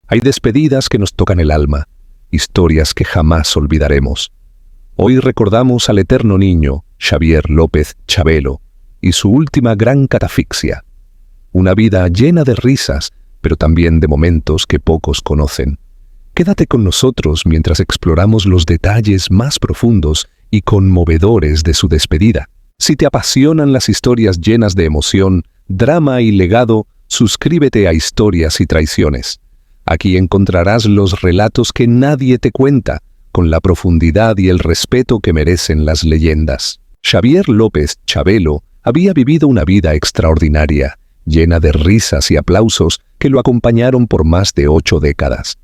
Hay despedidas que nos tocan el alma, historias que jamás olvidaremos. Hoy recordamos al eterno niño, Xavier López Chabelo, y su última gran catafixia. Una vida llena de risas, pero también de momentos que pocos conocen. Quédate con nosotros mientras exploramos los detalles más profundos y conmovedores de su despedida. Si te apasionan las historias llenas de emoción, drama y legado, suscríbete a Historias y Traiciones. Aquí encontrarás los relatos que nadie te cuenta, con la profundidad y el respeto que merecen las leyendas. Xavier López Chabelo había vivido una vida extraordinaria, llena de risas y aplausos que lo acompañaron por más de 8 décadas.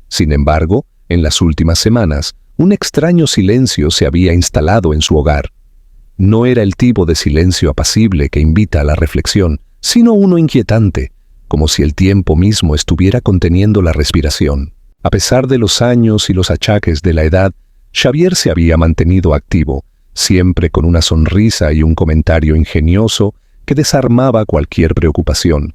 Sin embargo, en las últimas semanas, un extraño silencio se había instalado en su hogar. No era el tipo de silencio apacible que invita a la reflexión, sino uno inquietante, como si el tiempo mismo estuviera conteniendo la respiración. A pesar de los años y los achaques de la edad, Xavier se había mantenido activo, siempre con una sonrisa y un comentario ingenioso que desarmaba cualquier preocupación.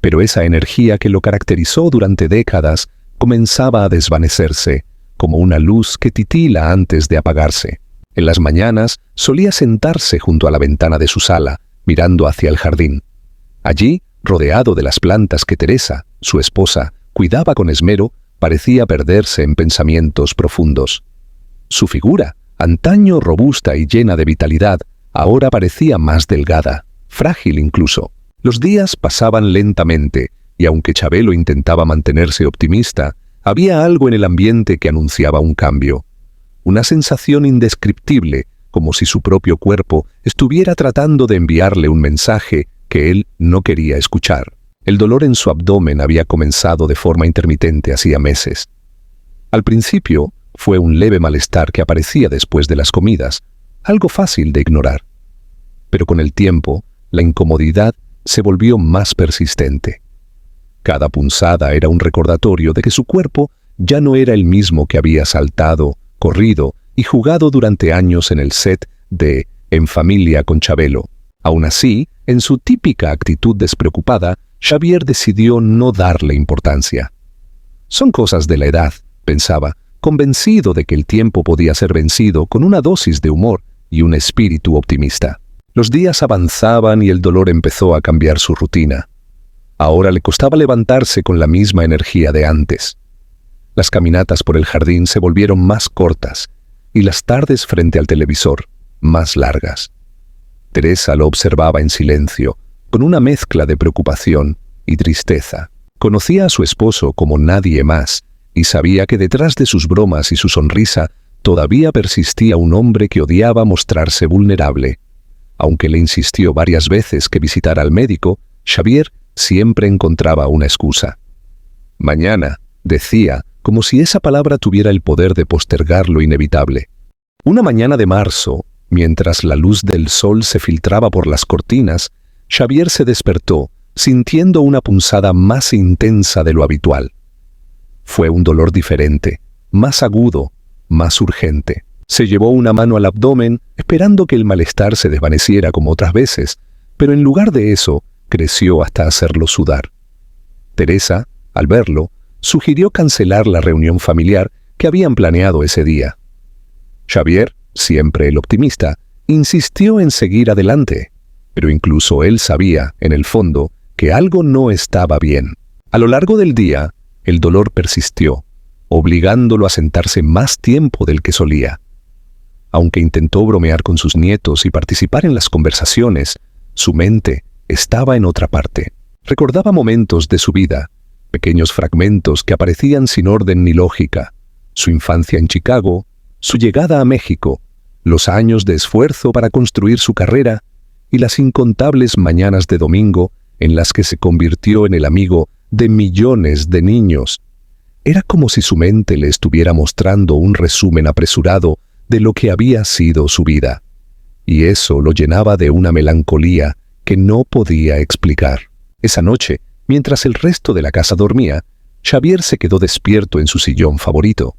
Pero esa energía que lo caracterizó durante décadas comenzaba a desvanecerse, como una luz que titila antes de apagarse. En las mañanas solía sentarse junto a la ventana de su sala, mirando hacia el jardín. Allí, rodeado de las plantas que Teresa, su esposa, cuidaba con esmero, parecía perderse en pensamientos profundos. Su figura, antaño robusta y llena de vitalidad, ahora parecía más delgada, frágil incluso. Los días pasaban lentamente, y aunque Chabelo intentaba mantenerse optimista, había algo en el ambiente que anunciaba un cambio. Una sensación indescriptible, como si su propio cuerpo estuviera tratando de enviarle un mensaje que él no quería escuchar. El dolor en su abdomen había comenzado de forma intermitente hacía meses. Al principio, fue un leve malestar que aparecía después de las comidas, algo fácil de ignorar. Pero con el tiempo, la incomodidad se volvió más persistente. Cada punzada era un recordatorio de que su cuerpo ya no era el mismo que había saltado, corrido y jugado durante años en el set de En Familia con Chabelo. Aún así, en su típica actitud despreocupada, Xavier decidió no darle importancia. Son cosas de la edad, pensaba, convencido de que el tiempo podía ser vencido con una dosis de humor y un espíritu optimista. Los días avanzaban y el dolor empezó a cambiar su rutina. Ahora le costaba levantarse con la misma energía de antes. Las caminatas por el jardín se volvieron más cortas y las tardes frente al televisor más largas. Teresa lo observaba en silencio, con una mezcla de preocupación y tristeza. Conocía a su esposo como nadie más y sabía que detrás de sus bromas y su sonrisa todavía persistía un hombre que odiaba mostrarse vulnerable. Aunque le insistió varias veces que visitara al médico, Xavier siempre encontraba una excusa. Mañana, decía, como si esa palabra tuviera el poder de postergar lo inevitable. Una mañana de marzo, mientras la luz del sol se filtraba por las cortinas, Xavier se despertó, sintiendo una punzada más intensa de lo habitual. Fue un dolor diferente, más agudo, más urgente. Se llevó una mano al abdomen, esperando que el malestar se desvaneciera como otras veces, pero en lugar de eso, creció hasta hacerlo sudar. Teresa, al verlo, sugirió cancelar la reunión familiar que habían planeado ese día. Xavier, siempre el optimista, insistió en seguir adelante, pero incluso él sabía, en el fondo, que algo no estaba bien. A lo largo del día, el dolor persistió, obligándolo a sentarse más tiempo del que solía. Aunque intentó bromear con sus nietos y participar en las conversaciones, su mente estaba en otra parte. Recordaba momentos de su vida, pequeños fragmentos que aparecían sin orden ni lógica, su infancia en Chicago, su llegada a México, los años de esfuerzo para construir su carrera y las incontables mañanas de domingo en las que se convirtió en el amigo de millones de niños. Era como si su mente le estuviera mostrando un resumen apresurado de lo que había sido su vida, y eso lo llenaba de una melancolía que no podía explicar. Esa noche, mientras el resto de la casa dormía, Xavier se quedó despierto en su sillón favorito.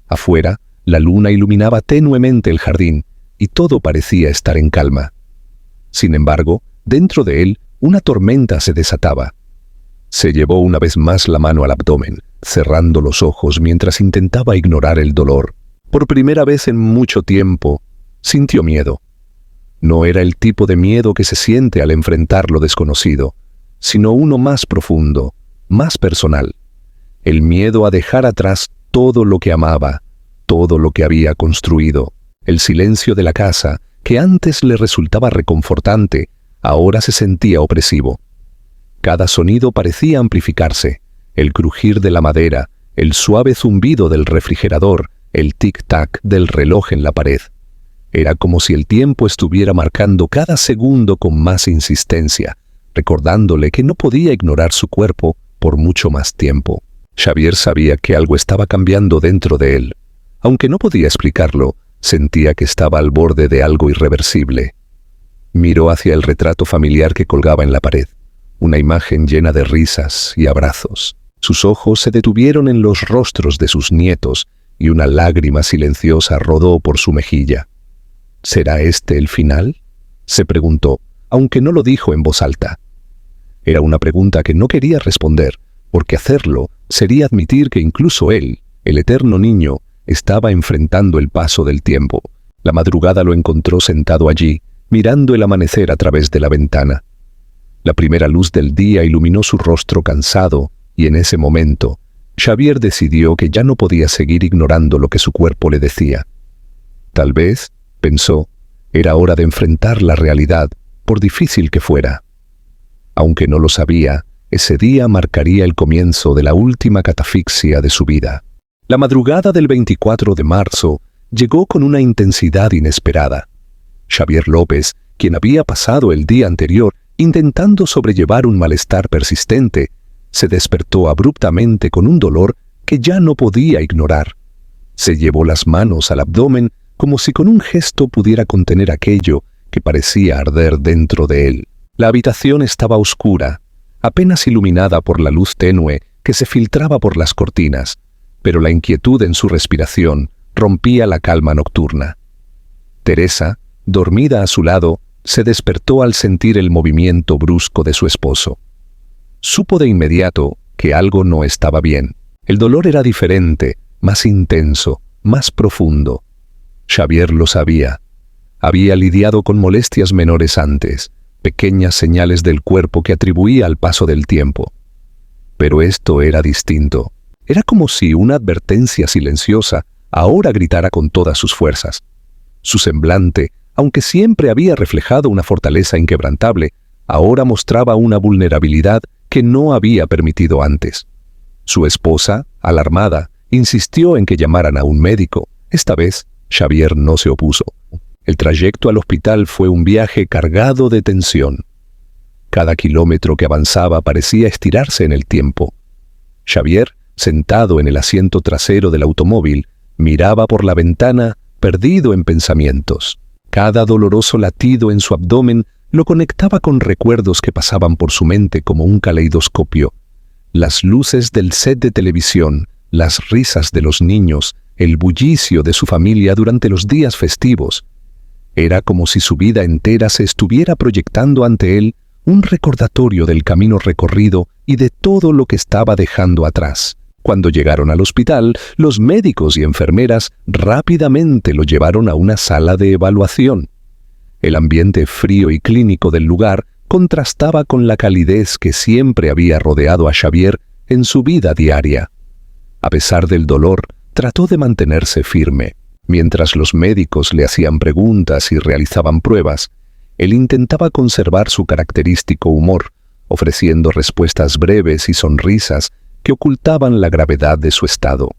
Afuera, la luna iluminaba tenuemente el jardín y todo parecía estar en calma. Sin embargo, dentro de él, una tormenta se desataba. Se llevó una vez más la mano al abdomen, cerrando los ojos mientras intentaba ignorar el dolor. Por primera vez en mucho tiempo, sintió miedo. No era el tipo de miedo que se siente al enfrentar lo desconocido, sino uno más profundo, más personal. El miedo a dejar atrás todo lo que amaba, todo lo que había construido. El silencio de la casa, que antes le resultaba reconfortante, ahora se sentía opresivo. Cada sonido parecía amplificarse: el crujir de la madera, el suave zumbido del refrigerador, el tic-tac del reloj en la pared. Era como si el tiempo estuviera marcando cada segundo con más insistencia, recordándole que no podía ignorar su cuerpo por mucho más tiempo. Xavier sabía que algo estaba cambiando dentro de él. Aunque no podía explicarlo, sentía que estaba al borde de algo irreversible. Miró hacia el retrato familiar que colgaba en la pared, una imagen llena de risas y abrazos. Sus ojos se detuvieron en los rostros de sus nietos y una lágrima silenciosa rodó por su mejilla. ¿Será este el final?, se preguntó, aunque no lo dijo en voz alta. Era una pregunta que no quería responder, porque hacerlo sería admitir que incluso él, el eterno niño, estaba enfrentando el paso del tiempo. La madrugada lo encontró sentado allí, mirando el amanecer a través de la ventana. La primera luz del día iluminó su rostro cansado, y en ese momento, Xavier decidió que ya no podía seguir ignorando lo que su cuerpo le decía. Tal vez, pensó, era hora de enfrentar la realidad, por difícil que fuera. Aunque no lo sabía, ese día marcaría el comienzo de la última catafixia de su vida. La madrugada del 24 de marzo llegó con una intensidad inesperada. Xavier López, quien había pasado el día anterior intentando sobrellevar un malestar persistente, se despertó abruptamente con un dolor que ya no podía ignorar. Se llevó las manos al abdomen como si con un gesto pudiera contener aquello que parecía arder dentro de él. La habitación estaba oscura, apenas iluminada por la luz tenue que se filtraba por las cortinas, pero la inquietud en su respiración rompía la calma nocturna. Teresa, dormida a su lado, se despertó al sentir el movimiento brusco de su esposo. Supo de inmediato que algo no estaba bien. El dolor era diferente, más intenso, más profundo. Xavier lo sabía. Había lidiado con molestias menores antes, pequeñas señales del cuerpo que atribuía al paso del tiempo. Pero esto era distinto. Era como si una advertencia silenciosa ahora gritara con todas sus fuerzas. Su semblante, aunque siempre había reflejado una fortaleza inquebrantable, ahora mostraba una vulnerabilidad que no había permitido antes. Su esposa, alarmada, insistió en que llamaran a un médico. Esta vez, Xavier no se opuso. El trayecto al hospital fue un viaje cargado de tensión. Cada kilómetro que avanzaba parecía estirarse en el tiempo. Xavier, sentado en el asiento trasero del automóvil, miraba por la ventana, perdido en pensamientos. Cada doloroso latido en su abdomen lo conectaba con recuerdos que pasaban por su mente como un caleidoscopio. Las luces del set de televisión, las risas de los niños, el bullicio de su familia durante los días festivos. Era como si su vida entera se estuviera proyectando ante él, un recordatorio del camino recorrido y de todo lo que estaba dejando atrás. Cuando llegaron al hospital, los médicos y enfermeras rápidamente lo llevaron a una sala de evaluación. El ambiente frío y clínico del lugar contrastaba con la calidez que siempre había rodeado a Xavier en su vida diaria. A pesar del dolor, trató de mantenerse firme. Mientras los médicos le hacían preguntas y realizaban pruebas, él intentaba conservar su característico humor, ofreciendo respuestas breves y sonrisas que ocultaban la gravedad de su estado.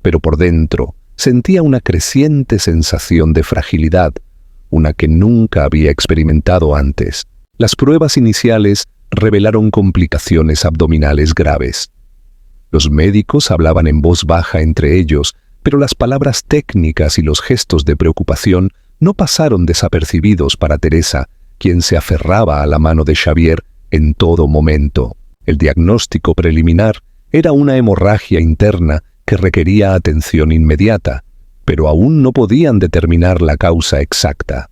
Pero por dentro sentía una creciente sensación de fragilidad, una que nunca había experimentado antes. Las pruebas iniciales revelaron complicaciones abdominales graves. Los médicos hablaban en voz baja entre ellos, pero las palabras técnicas y los gestos de preocupación no pasaron desapercibidos para Teresa, quien se aferraba a la mano de Xavier en todo momento. El diagnóstico preliminar era una hemorragia interna que requería atención inmediata, pero aún no podían determinar la causa exacta.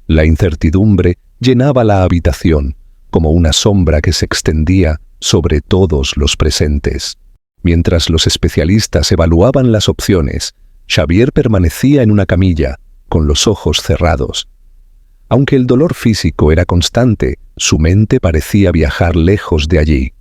La incertidumbre llenaba la habitación, como una sombra que se extendía sobre todos los presentes. Mientras los especialistas evaluaban las opciones, Xavier permanecía en una camilla, con los ojos cerrados. Aunque el dolor físico era constante, su mente parecía viajar lejos de allí.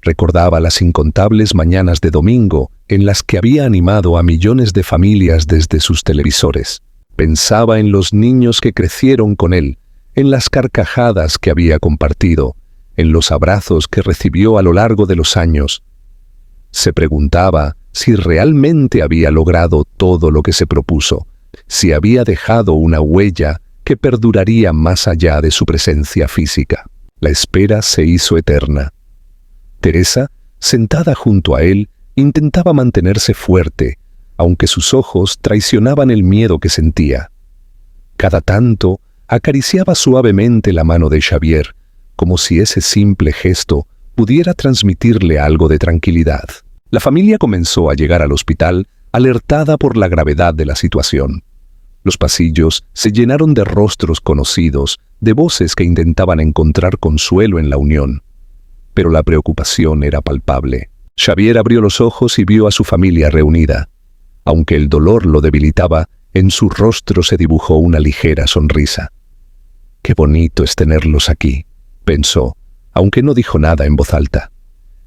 Recordaba las incontables mañanas de domingo en las que había animado a millones de familias desde sus televisores. Pensaba en los niños que crecieron con él, en las carcajadas que había compartido, en los abrazos que recibió a lo largo de los años. Se preguntaba si realmente había logrado todo lo que se propuso, si había dejado una huella que perduraría más allá de su presencia física. La espera se hizo eterna. Teresa, sentada junto a él, intentaba mantenerse fuerte, aunque sus ojos traicionaban el miedo que sentía. Cada tanto acariciaba suavemente la mano de Xavier, como si ese simple gesto pudiera transmitirle algo de tranquilidad. La familia comenzó a llegar al hospital, alertada por la gravedad de la situación. Los pasillos se llenaron de rostros conocidos, de voces que intentaban encontrar consuelo en la unión. Pero la preocupación era palpable. Xavier abrió los ojos y vio a su familia reunida. Aunque el dolor lo debilitaba, en su rostro se dibujó una ligera sonrisa. «Qué bonito es tenerlos aquí», pensó, aunque no dijo nada en voz alta.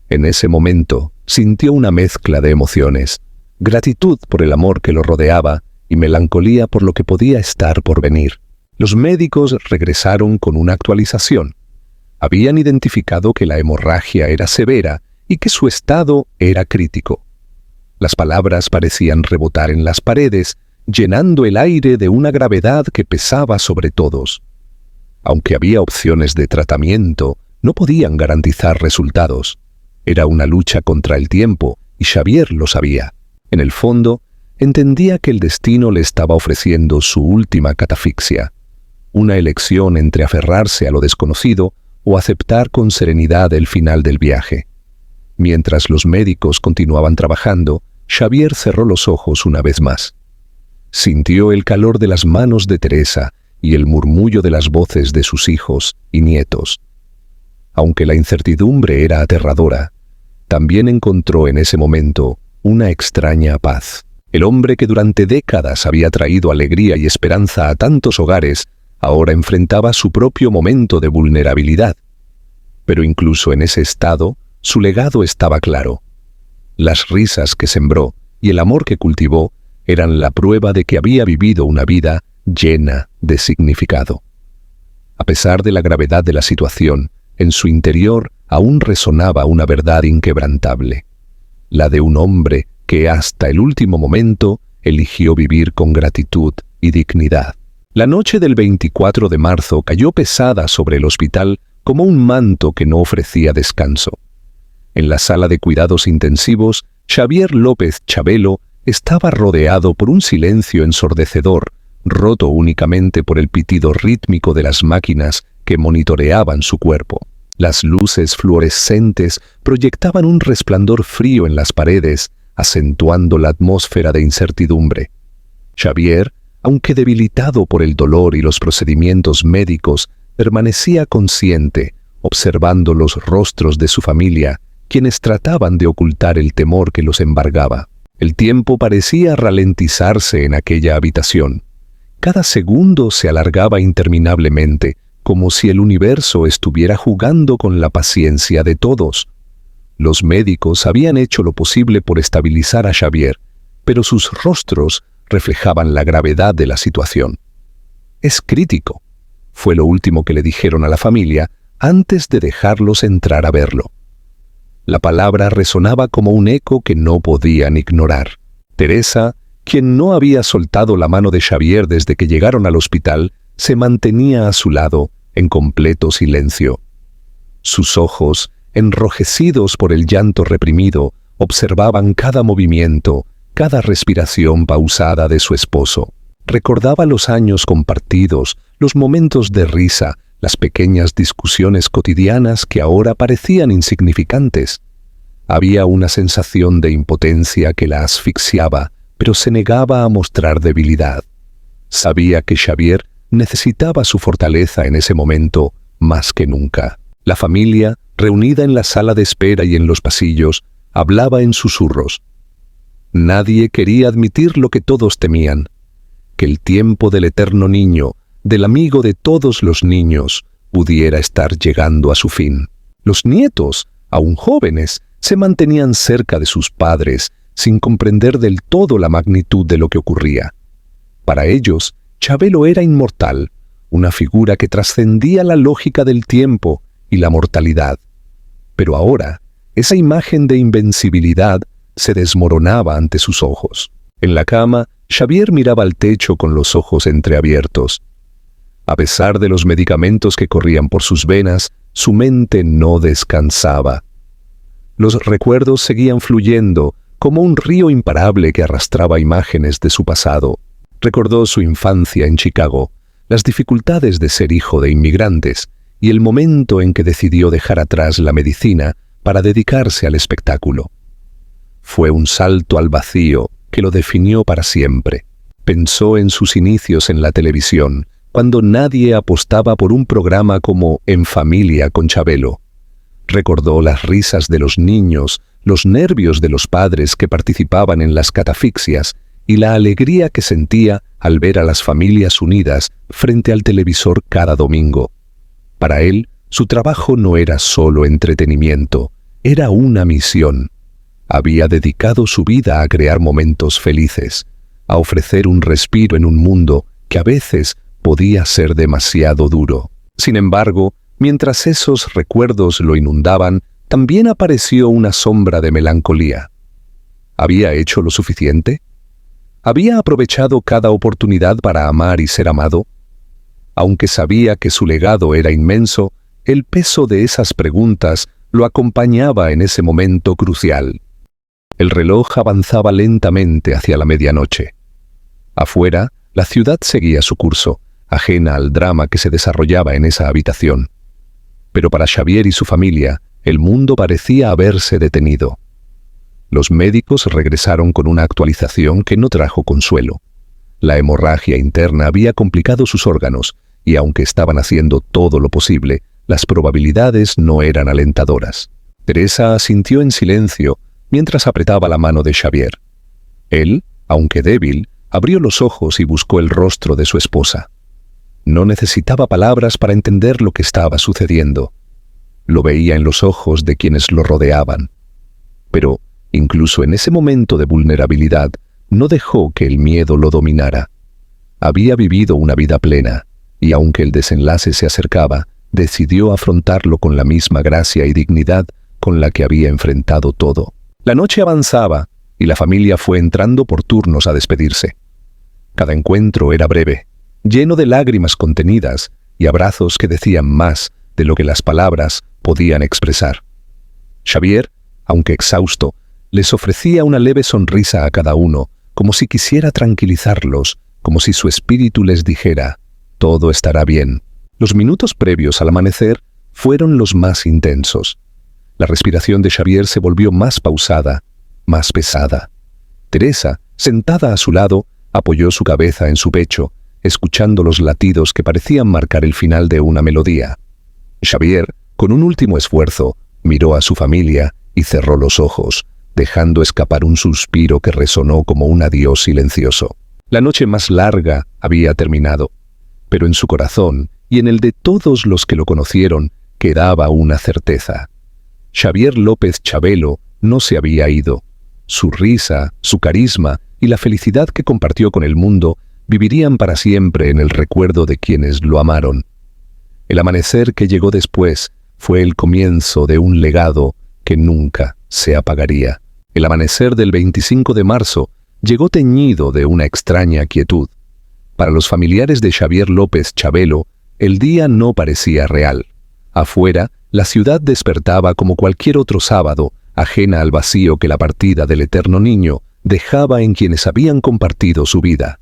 En ese momento sintió una mezcla de emociones, gratitud por el amor que lo rodeaba y melancolía por lo que podía estar por venir. Los médicos regresaron con una actualización. Habían identificado que la hemorragia era severa y que su estado era crítico. Las palabras parecían rebotar en las paredes, llenando el aire de una gravedad que pesaba sobre todos. Aunque había opciones de tratamiento, no podían garantizar resultados. Era una lucha contra el tiempo, y Xavier lo sabía. En el fondo, entendía que el destino le estaba ofreciendo su última catafixia, una elección entre aferrarse a lo desconocido o aceptar con serenidad el final del viaje. Mientras los médicos continuaban trabajando, Xavier cerró los ojos una vez más. Sintió el calor de las manos de Teresa y el murmullo de las voces de sus hijos y nietos. Aunque la incertidumbre era aterradora, también encontró en ese momento una extraña paz. El hombre que durante décadas había traído alegría y esperanza a tantos hogares, ahora enfrentaba su propio momento de vulnerabilidad. Pero incluso en ese estado, su legado estaba claro. Las risas que sembró y el amor que cultivó eran la prueba de que había vivido una vida llena de significado. A pesar de la gravedad de la situación, en su interior aún resonaba una verdad inquebrantable, la de un hombre que hasta el último momento eligió vivir con gratitud y dignidad. La noche del 24 de marzo cayó pesada sobre el hospital como un manto que no ofrecía descanso. En la sala de cuidados intensivos, Xavier López Chabelo estaba rodeado por un silencio ensordecedor, roto únicamente por el pitido rítmico de las máquinas que monitoreaban su cuerpo. Las luces fluorescentes proyectaban un resplandor frío en las paredes, acentuando la atmósfera de incertidumbre. Xavier, aunque debilitado por el dolor y los procedimientos médicos, permanecía consciente, observando los rostros de su familia, quienes trataban de ocultar el temor que los embargaba. El tiempo parecía ralentizarse en aquella habitación. Cada segundo se alargaba interminablemente, como si el universo estuviera jugando con la paciencia de todos. Los médicos habían hecho lo posible por estabilizar a Xavier, pero sus rostros reflejaban la gravedad de la situación. «Es crítico», fue lo último que le dijeron a la familia antes de dejarlos entrar a verlo. La palabra resonaba como un eco que no podían ignorar. Teresa, quien no había soltado la mano de Xavier desde que llegaron al hospital, se mantenía a su lado, en completo silencio. Sus ojos, enrojecidos por el llanto reprimido, observaban cada movimiento, cada respiración pausada de su esposo. Recordaba los años compartidos, los momentos de risa, las pequeñas discusiones cotidianas que ahora parecían insignificantes. Había una sensación de impotencia que la asfixiaba, pero se negaba a mostrar debilidad. Sabía que Xavier necesitaba su fortaleza en ese momento más que nunca. La familia, reunida en la sala de espera y en los pasillos, hablaba en susurros. Nadie quería admitir lo que todos temían, que el tiempo del eterno niño, del amigo de todos los niños, pudiera estar llegando a su fin. Los nietos, aún jóvenes, se mantenían cerca de sus padres, sin comprender del todo la magnitud de lo que ocurría. Para ellos, Chabelo era inmortal, una figura que trascendía la lógica del tiempo y la mortalidad. Pero ahora, esa imagen de invencibilidad se desmoronaba ante sus ojos. En la cama, Xavier miraba al techo con los ojos entreabiertos. A pesar de los medicamentos que corrían por sus venas, su mente no descansaba. Los recuerdos seguían fluyendo como un río imparable que arrastraba imágenes de su pasado. Recordó su infancia en Chicago, las dificultades de ser hijo de inmigrantes y el momento en que decidió dejar atrás la medicina para dedicarse al espectáculo. Fue un salto al vacío que lo definió para siempre. Pensó en sus inicios en la televisión, cuando nadie apostaba por un programa como En Familia con Chabelo. Recordó las risas de los niños, los nervios de los padres que participaban en las catafixias y la alegría que sentía al ver a las familias unidas frente al televisor cada domingo. Para él, su trabajo no era solo entretenimiento, era una misión. Había dedicado su vida a crear momentos felices, a ofrecer un respiro en un mundo que a veces podía ser demasiado duro. Sin embargo, mientras esos recuerdos lo inundaban, también apareció una sombra de melancolía. ¿Había hecho lo suficiente? ¿Había aprovechado cada oportunidad para amar y ser amado? Aunque sabía que su legado era inmenso, el peso de esas preguntas lo acompañaba en ese momento crucial. El reloj avanzaba lentamente hacia la medianoche. Afuera, la ciudad seguía su curso, ajena al drama que se desarrollaba en esa habitación. Pero para Xavier y su familia, el mundo parecía haberse detenido. Los médicos regresaron con una actualización que no trajo consuelo. La hemorragia interna había complicado sus órganos, y aunque estaban haciendo todo lo posible, las probabilidades no eran alentadoras. Teresa asintió en silencio mientras apretaba la mano de Xavier. Él, aunque débil, abrió los ojos y buscó el rostro de su esposa. No necesitaba palabras para entender lo que estaba sucediendo. Lo veía en los ojos de quienes lo rodeaban. Pero, incluso en ese momento de vulnerabilidad, no dejó que el miedo lo dominara. Había vivido una vida plena, y aunque el desenlace se acercaba, decidió afrontarlo con la misma gracia y dignidad con la que había enfrentado todo. La noche avanzaba, y la familia fue entrando por turnos a despedirse. Cada encuentro era breve, lleno de lágrimas contenidas y abrazos que decían más de lo que las palabras podían expresar. Xavier, aunque exhausto, les ofrecía una leve sonrisa a cada uno, como si quisiera tranquilizarlos, como si su espíritu les dijera: todo estará bien. Los minutos previos al amanecer fueron los más intensos. La respiración de Xavier se volvió más pausada, más pesada. Teresa, sentada a su lado, apoyó su cabeza en su pecho, escuchando los latidos que parecían marcar el final de una melodía. Xavier, con un último esfuerzo, miró a su familia y cerró los ojos, dejando escapar un suspiro que resonó como un adiós silencioso. La noche más larga había terminado, pero en su corazón y en el de todos los que lo conocieron quedaba una certeza. Xavier López Chabelo no se había ido. Su risa, su carisma y la felicidad que compartió con el mundo vivirían para siempre en el recuerdo de quienes lo amaron. El amanecer que llegó después fue el comienzo de un legado que nunca se apagaría. El amanecer del 25 de marzo llegó teñido de una extraña quietud. Para los familiares de Xavier López Chabelo, el día no parecía real. Afuera, la ciudad despertaba como cualquier otro sábado, ajena al vacío que la partida del eterno niño dejaba en quienes habían compartido su vida.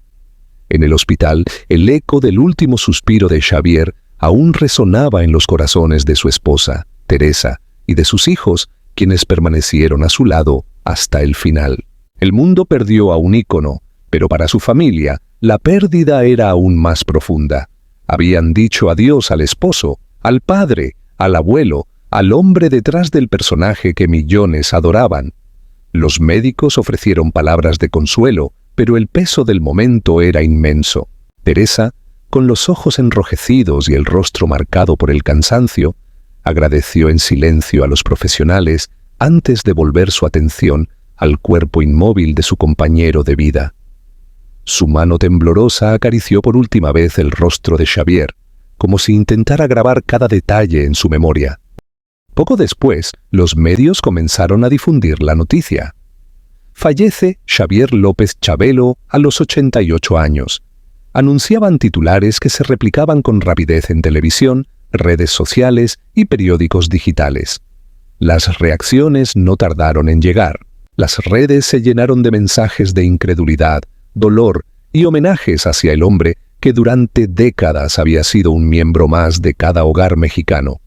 En el hospital, el eco del último suspiro de Xavier aún resonaba en los corazones de su esposa, Teresa, y de sus hijos, quienes permanecieron a su lado hasta el final. El mundo perdió a un ícono, pero para su familia, la pérdida era aún más profunda. Habían dicho adiós al esposo, al padre, al abuelo, al hombre detrás del personaje que millones adoraban. Los médicos ofrecieron palabras de consuelo, pero el peso del momento era inmenso. Teresa, con los ojos enrojecidos y el rostro marcado por el cansancio, agradeció en silencio a los profesionales antes de volver su atención al cuerpo inmóvil de su compañero de vida. Su mano temblorosa acarició por última vez el rostro de Xavier, como si intentara grabar cada detalle en su memoria. Poco después, los medios comenzaron a difundir la noticia. Fallece Xavier López Chabelo a los 88 años. Anunciaban titulares que se replicaban con rapidez en televisión, redes sociales y periódicos digitales. Las reacciones no tardaron en llegar. Las redes se llenaron de mensajes de incredulidad, dolor y homenajes hacia el hombre que durante décadas había sido un miembro más de cada hogar mexicano.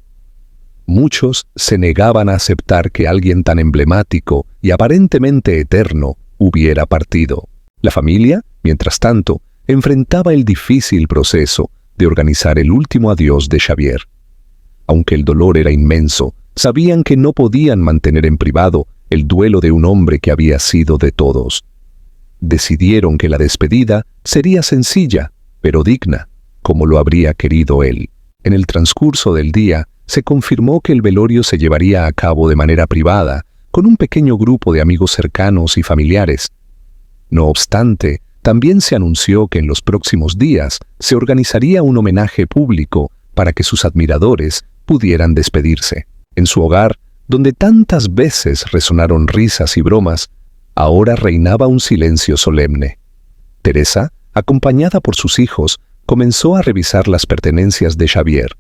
Muchos se negaban a aceptar que alguien tan emblemático y aparentemente eterno hubiera partido. La familia, mientras tanto, enfrentaba el difícil proceso de organizar el último adiós de Xavier. Aunque el dolor era inmenso, sabían que no podían mantener en privado el duelo de un hombre que había sido de todos. Decidieron que la despedida sería sencilla, pero digna, como lo habría querido él. En el transcurso del día, se confirmó que el velorio se llevaría a cabo de manera privada, con un pequeño grupo de amigos cercanos y familiares. No obstante, también se anunció que en los próximos días se organizaría un homenaje público para que sus admiradores pudieran despedirse. En su hogar, donde tantas veces resonaron risas y bromas, ahora reinaba un silencio solemne. Teresa, acompañada por sus hijos, comenzó a revisar las pertenencias de Xavier.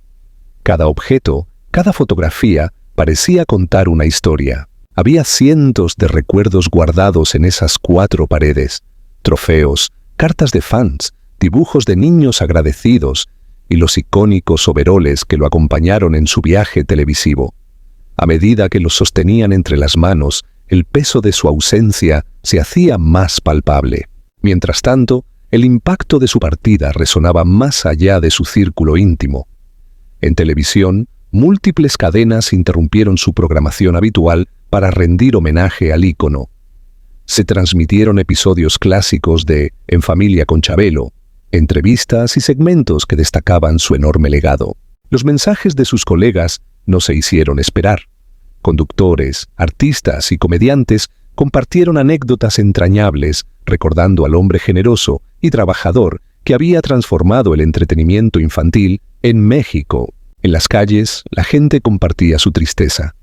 Cada objeto, cada fotografía, parecía contar una historia. Había cientos de recuerdos guardados en esas 4 paredes, trofeos, cartas de fans, dibujos de niños agradecidos y los icónicos overoles que lo acompañaron en su viaje televisivo. A medida que los sostenían entre las manos, el peso de su ausencia se hacía más palpable. Mientras tanto, el impacto de su partida resonaba más allá de su círculo íntimo. En televisión, múltiples cadenas interrumpieron su programación habitual para rendir homenaje al ícono. Se transmitieron episodios clásicos de En familia con Chabelo, entrevistas y segmentos que destacaban su enorme legado. Los mensajes de sus colegas no se hicieron esperar. Conductores, artistas y comediantes compartieron anécdotas entrañables, recordando al hombre generoso y trabajador que había transformado el entretenimiento infantil en México. En las calles, la gente compartía su tristeza.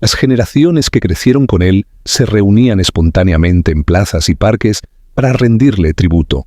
Las generaciones que crecieron con él se reunían espontáneamente en plazas y parques para rendirle tributo.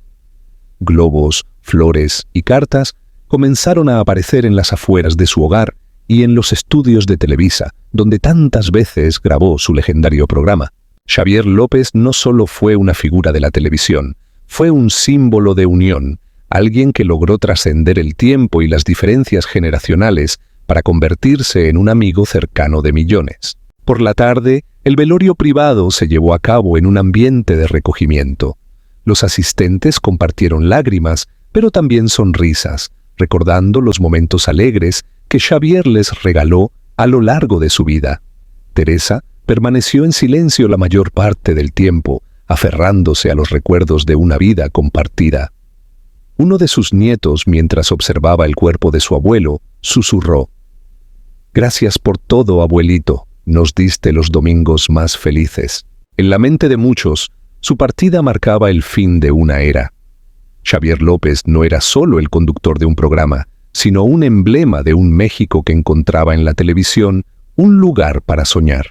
Globos, flores y cartas comenzaron a aparecer en las afueras de su hogar y en los estudios de Televisa, donde tantas veces grabó su legendario programa. Xavier López no solo fue una figura de la televisión, fue un símbolo de unión, alguien que logró trascender el tiempo y las diferencias generacionales para convertirse en un amigo cercano de millones. Por la tarde, el velorio privado se llevó a cabo en un ambiente de recogimiento. Los asistentes compartieron lágrimas, pero también sonrisas, recordando los momentos alegres que Xavier les regaló a lo largo de su vida. Teresa permaneció en silencio la mayor parte del tiempo, aferrándose a los recuerdos de una vida compartida. Uno de sus nietos, mientras observaba el cuerpo de su abuelo, susurró: «Gracias por todo, abuelito, nos diste los domingos más felices». En la mente de muchos, su partida marcaba el fin de una era. Xavier López no era solo el conductor de un programa, sino un emblema de un México que encontraba en la televisión un lugar para soñar.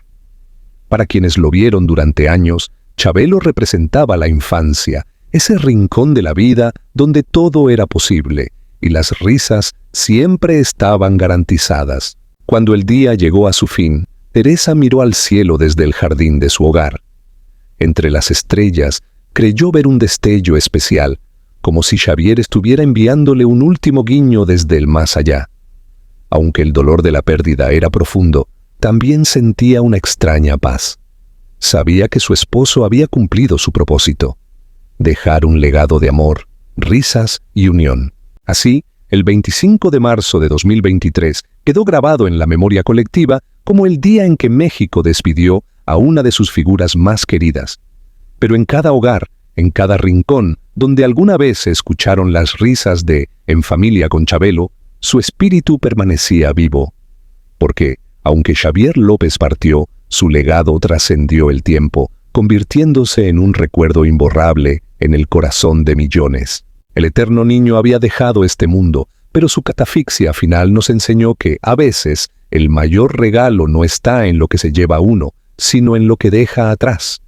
Para quienes lo vieron durante años, Chabelo representaba la infancia, ese rincón de la vida donde todo era posible y las risas siempre estaban garantizadas. Cuando el día llegó a su fin, Teresa miró al cielo desde el jardín de su hogar. Entre las estrellas, creyó ver un destello especial, como si Xavier estuviera enviándole un último guiño desde el más allá. Aunque el dolor de la pérdida era profundo, también sentía una extraña paz. Sabía que su esposo había cumplido su propósito: dejar un legado de amor, risas y unión. Así, el 25 de marzo de 2023 quedó grabado en la memoria colectiva como el día en que México despidió a una de sus figuras más queridas. Pero en cada hogar, en cada rincón, donde alguna vez se escucharon las risas de En familia con Chabelo, su espíritu permanecía vivo. Porque, aunque Xavier López partió, su legado trascendió el tiempo, convirtiéndose en un recuerdo imborrable en el corazón de millones. El eterno niño había dejado este mundo, pero su catafixia final nos enseñó que, a veces, el mayor regalo no está en lo que se lleva uno, sino en lo que deja atrás.